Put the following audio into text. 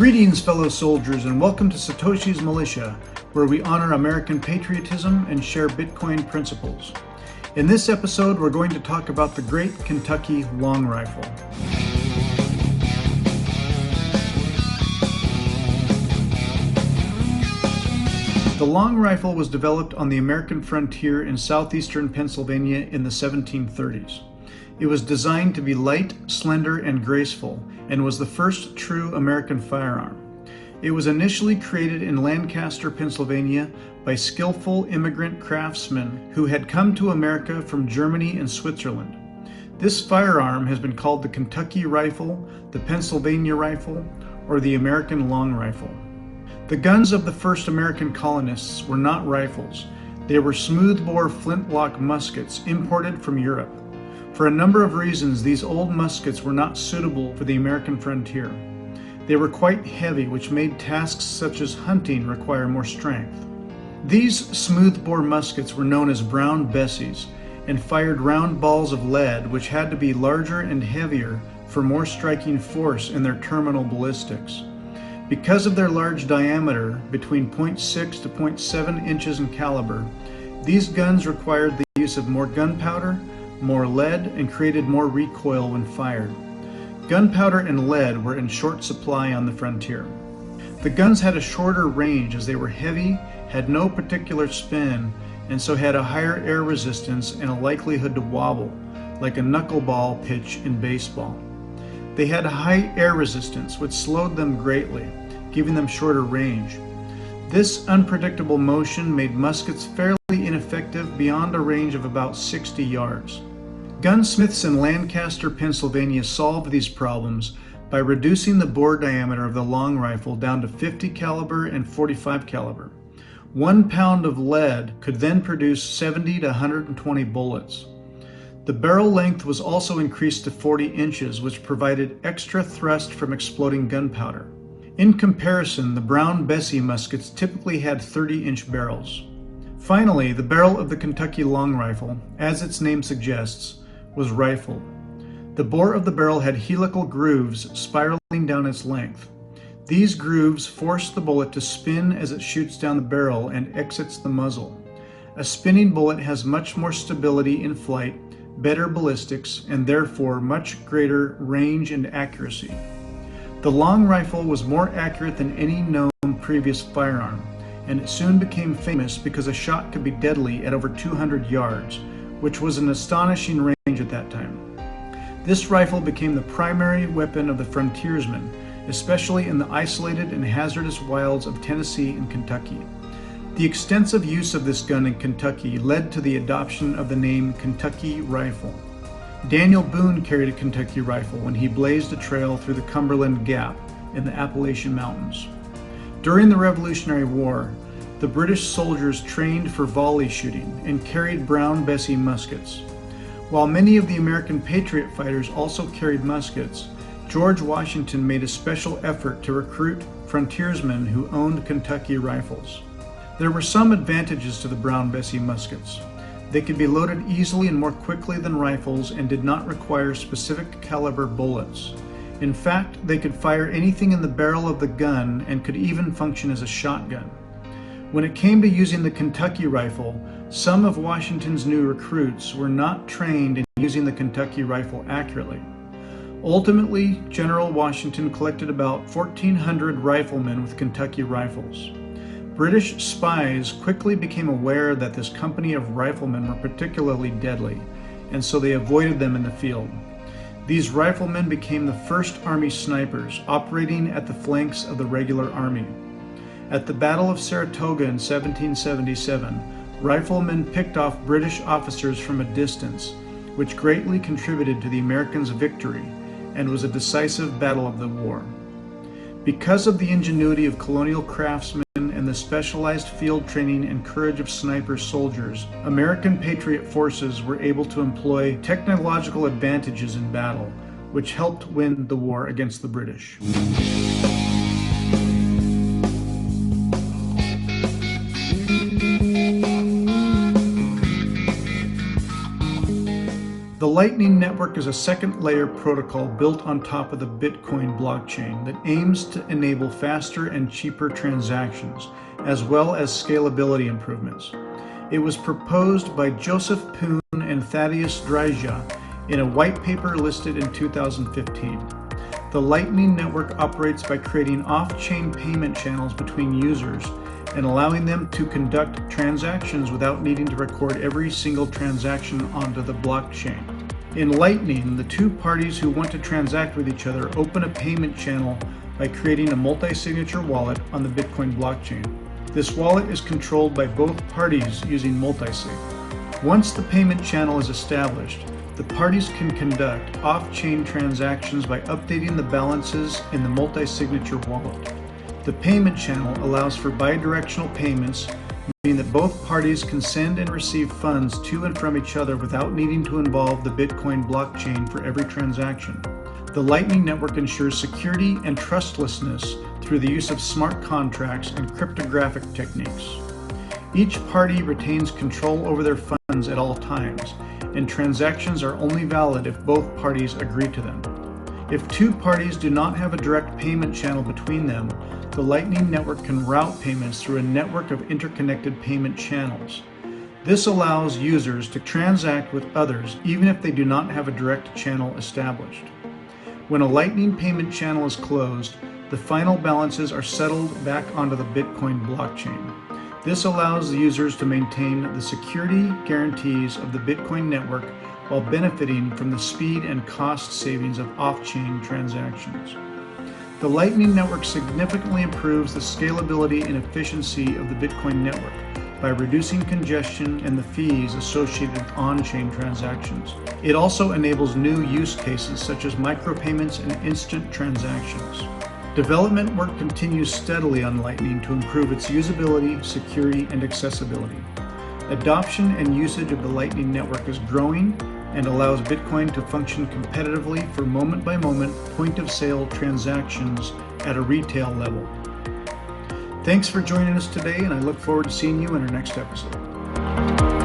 Greetings, fellow soldiers, and welcome to Satoshi's Militia, where we honor American patriotism and share Bitcoin principles. In this episode, we're going to talk about the Great Kentucky Long Rifle. The long rifle was developed on the American frontier in southeastern Pennsylvania in the 1730s. It was designed to be light, slender, and graceful, and was the first true American firearm. It was initially created in Lancaster, Pennsylvania by skillful immigrant craftsmen who had come to America from Germany and Switzerland. This firearm has been called the Kentucky rifle, the Pennsylvania rifle, or the American long rifle. The guns of the first American colonists were not rifles. They were smoothbore flintlock muskets imported from Europe. For a number of reasons, these old muskets were not suitable for the American frontier. They were quite heavy, which made tasks such as hunting require more strength. These smoothbore muskets were known as Brown Bessies and fired round balls of lead, which had to be larger and heavier for more striking force in their terminal ballistics. Because of their large diameter, between 0.6 to 0.7 inches in caliber, these guns required the use of more gunpowder, more lead, and created more recoil when fired. Gunpowder and lead were in short supply on the frontier. The guns had a shorter range as they were heavy, had no particular spin, and so had a higher air resistance and a likelihood to wobble, like a knuckleball pitch in baseball. They had a high air resistance, which slowed them greatly, giving them shorter range. This unpredictable motion made muskets fairly ineffective beyond a range of about 60 yards. Gunsmiths in Lancaster, Pennsylvania solved these problems by reducing the bore diameter of the long rifle down to 50 caliber and 45 caliber. 1 pound of lead could then produce 70 to 120 bullets. The barrel length was also increased to 40 inches, which provided extra thrust from exploding gunpowder. In comparison, the Brown Bessie muskets typically had 30-inch barrels. Finally, the barrel of the Kentucky long rifle, as its name suggests, was rifled. The bore of the barrel had helical grooves spiraling down its length. These grooves force the bullet to spin as it shoots down the barrel and exits the muzzle. A spinning bullet has much more stability in flight, better ballistics, and therefore much greater range and accuracy. The long rifle was more accurate than any known previous firearm, and it soon became famous because a shot could be deadly at over 200 yards, which was an astonishing range at that time. This rifle became the primary weapon of the frontiersmen, especially in the isolated and hazardous wilds of Tennessee and Kentucky. The extensive use of this gun in Kentucky led to the adoption of the name Kentucky Rifle. Daniel Boone carried a Kentucky rifle when he blazed a trail through the Cumberland Gap in the Appalachian Mountains. During the Revolutionary War, the British soldiers trained for volley shooting and carried Brown Bessie muskets. While many of the American patriot fighters also carried muskets, George Washington made a special effort to recruit frontiersmen who owned Kentucky rifles. There were some advantages to the Brown Bessie muskets. They could be loaded easily and more quickly than rifles and did not require specific caliber bullets. In fact, they could fire anything in the barrel of the gun and could even function as a shotgun. When it came to using the Kentucky rifle, some of Washington's new recruits were not trained in using the Kentucky rifle accurately. Ultimately, General Washington collected about 1,400 riflemen with Kentucky rifles. British spies quickly became aware that this company of riflemen were particularly deadly, and so they avoided them in the field. These riflemen became the first Army snipers, operating at the flanks of the regular Army. At the Battle of Saratoga in 1777, riflemen picked off British officers from a distance, which greatly contributed to the Americans' victory and was a decisive battle of the war. Because of the ingenuity of colonial craftsmen and the specialized field training and courage of sniper soldiers, American patriot forces were able to employ technological advantages in battle, which helped win the war against the British. The Lightning Network is a second-layer protocol built on top of the Bitcoin blockchain that aims to enable faster and cheaper transactions, as well as scalability improvements. It was proposed by Joseph Poon and Thaddeus Dryja in a white paper listed in 2015. The Lightning Network operates by creating off-chain payment channels between users and allowing them to conduct transactions without needing to record every single transaction onto the blockchain. In Lightning, the two parties who want to transact with each other open a payment channel by creating a multi-signature wallet on the Bitcoin blockchain. This wallet is controlled by both parties using multisig. Once the payment channel is established, the parties can conduct off-chain transactions by updating the balances in the multi-signature wallet. The payment channel allows for bidirectional payments, meaning that both parties can send and receive funds to and from each other without needing to involve the Bitcoin blockchain for every transaction. The Lightning Network ensures security and trustlessness through the use of smart contracts and cryptographic techniques. Each party retains control over their funds at all times, and transactions are only valid if both parties agree to them. If two parties do not have a direct payment channel between them, the Lightning Network can route payments through a network of interconnected payment channels. This allows users to transact with others even if they do not have a direct channel established. When a Lightning payment channel is closed, the final balances are settled back onto the Bitcoin blockchain. This allows the users to maintain the security guarantees of the Bitcoin network while benefiting from the speed and cost savings of off-chain transactions. The Lightning Network significantly improves the scalability and efficiency of the Bitcoin network by reducing congestion and the fees associated with on-chain transactions. It also enables new use cases such as micropayments and instant transactions. Development work continues steadily on Lightning to improve its usability, security, and accessibility. Adoption and usage of the Lightning Network is growing and allows Bitcoin to function competitively for moment-by-moment point-of-sale transactions at a retail level. Thanks for joining us today, and I look forward to seeing you in our next episode.